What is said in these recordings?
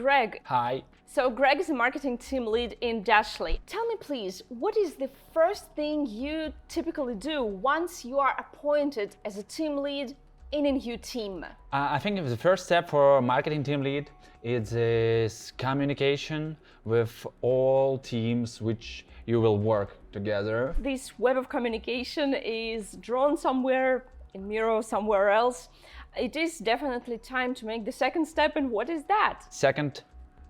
Greg. Hi. So Greg is a marketing team lead in Dashly. Tell me please, what is the first thing you typically do once you are appointed as a team lead in a new team? I think the first step for a marketing team lead is communication with all teams which you will work together. This web of communication is drawn somewhere in Miro, somewhere else. It is definitely time to make the second step, and what is that? Second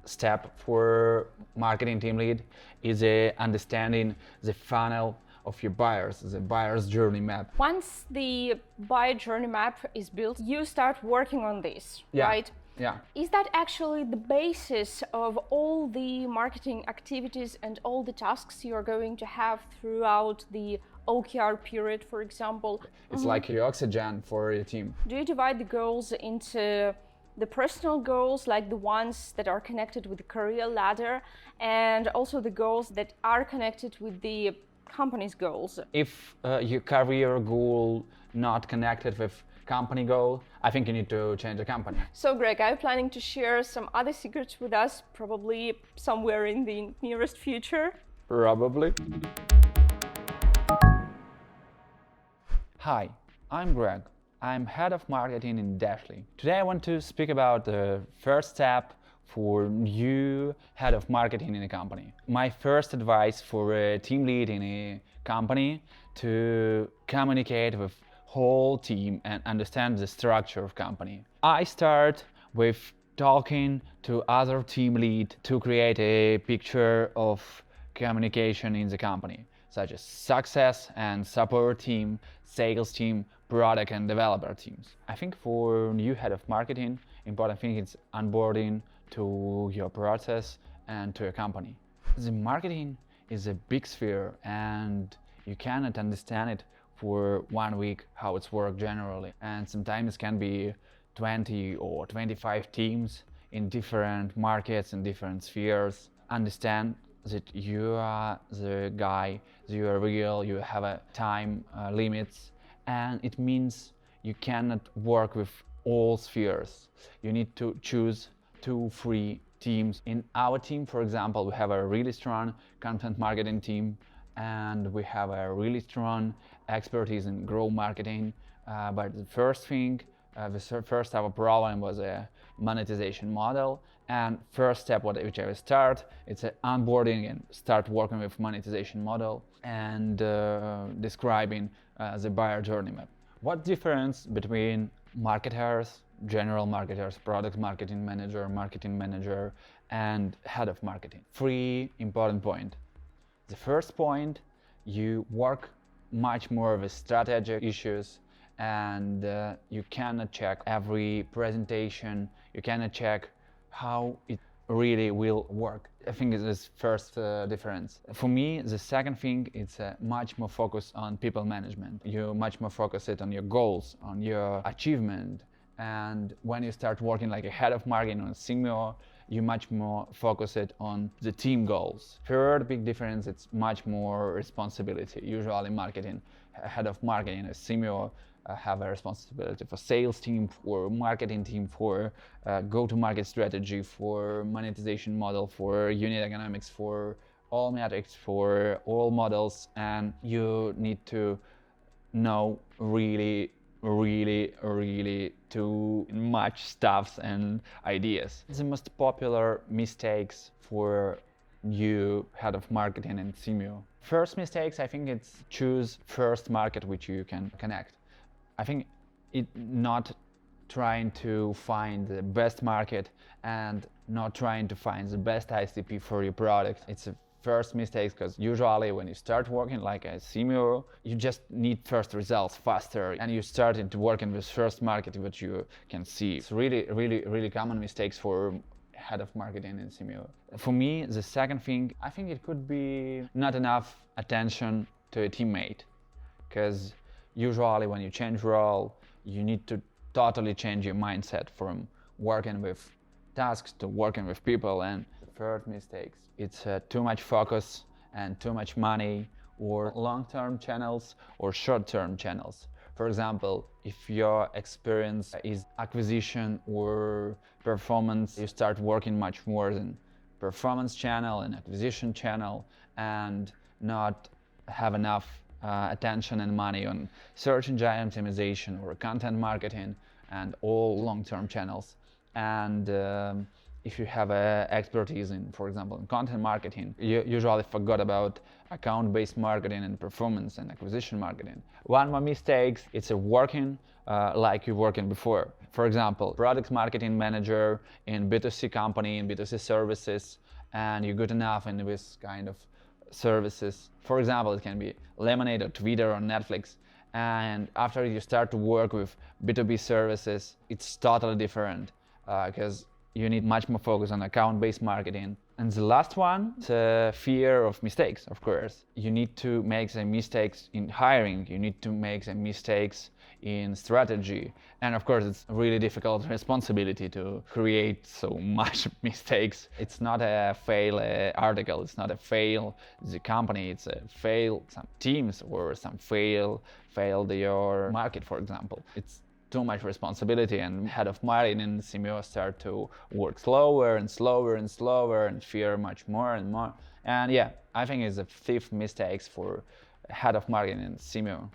step for marketing team lead is understanding the funnel of your buyers, the buyer's journey map. Once the buyer journey map is built, you start working on this, right? Yeah. Is that actually the basis of all the marketing activities and all the tasks you're going to have throughout the OKR period, for example? It's like your oxygen for your team. Do you divide the goals into the personal goals, like the ones that are connected with the career ladder, and also the goals that are connected with the company's goals? If your career goal not connected with company goal, I think you need to change the company. So Greg, are you planning to share some other secrets with us, probably somewhere in the nearest future? Probably. Hi, I'm Greg. I'm head of marketing in Dashly. Today I want to speak about the first step for new head of marketing in a company. My first advice for a team lead in a company to communicate with whole team and understand the structure of company. I start with talking to other team lead to create a picture of communication in the company, such as success and support team, sales team, product and developer teams. I think for new head of marketing, important thing is onboarding to your process and to your company. The marketing is a big sphere and you cannot understand it for 1 week how it's worked generally. And sometimes it can be 20 or 25 teams in different markets and different spheres. Understand that you are the guy, you are real, you have a time limits, and it means you cannot work with all spheres. You need to choose 2-3 teams. In our team, for example, we have a really strong content marketing team and we have a really strong expertise in growth marketing. But the first thing, the first our problem was a monetization model. And first step which I will start, it's onboarding and start working with monetization model and describing the buyer journey map. What difference between marketers, general marketers, product marketing manager, and head of marketing? 3 important points. The first point, you work much more with strategic issues and you cannot check every presentation, you cannot check how it really will work. I think it's this first difference. For me, the second thing is much more focus on people management. You much more focus it on your goals, on your achievement. And when you start working like a head of marketing on a senior, you much more focus it on the team goals. Third big difference, it's much more responsibility. Usually marketing, head of marketing, a senior have a responsibility for sales team, for marketing team, for go-to-market strategy, for monetization model, for unit economics, for all metrics, for all models, and you need to know really too much stuffs and ideas. The most popular mistakes for new head of marketing and CMO. First mistakes, I think it's choose first market which you can connect. I think it not trying to find the best market and not trying to find the best ICP for your product. It's a first mistake because usually when you start working like a CMO, you just need first results faster and you started to working with first market which you can see. It's really common mistakes for head of marketing and CMO. For me, the second thing, I think it could be not enough attention to a teammate, because usually when you change role, you need to totally change your mindset from working with tasks to working with people. And the third mistakes, it's too much focus and too much money or long-term channels or short-term channels. For example, if your experience is acquisition or performance, you start working much more in performance channel and acquisition channel and not have enough attention and money on search engine optimization or content marketing and all long-term channels. And if you have expertise in, for example, in content marketing, you usually forgot about account-based marketing and performance and acquisition marketing. One more mistake, it's working like you're working before. For example, product marketing manager in B2C company, in B2C services, and you're good enough in this kind of services. For example, it can be Lemonade or Twitter or Netflix. And after you start to work with B2B services, it's totally different because you need much more focus on account-based marketing. And the last one, the fear of mistakes, of course. You need to make the mistakes in hiring, you need to make the mistakes in strategy. And of course, it's a really difficult responsibility to create so much mistakes. It's not a fail article, it's not a fail the company, it's a fail some teams or some failed your market, for example. It's too much responsibility, and head of marketing in Simeo start to work slower and slower and slower and fear much more and more. And yeah, I think it's the fifth mistakes for head of marketing in Simeo.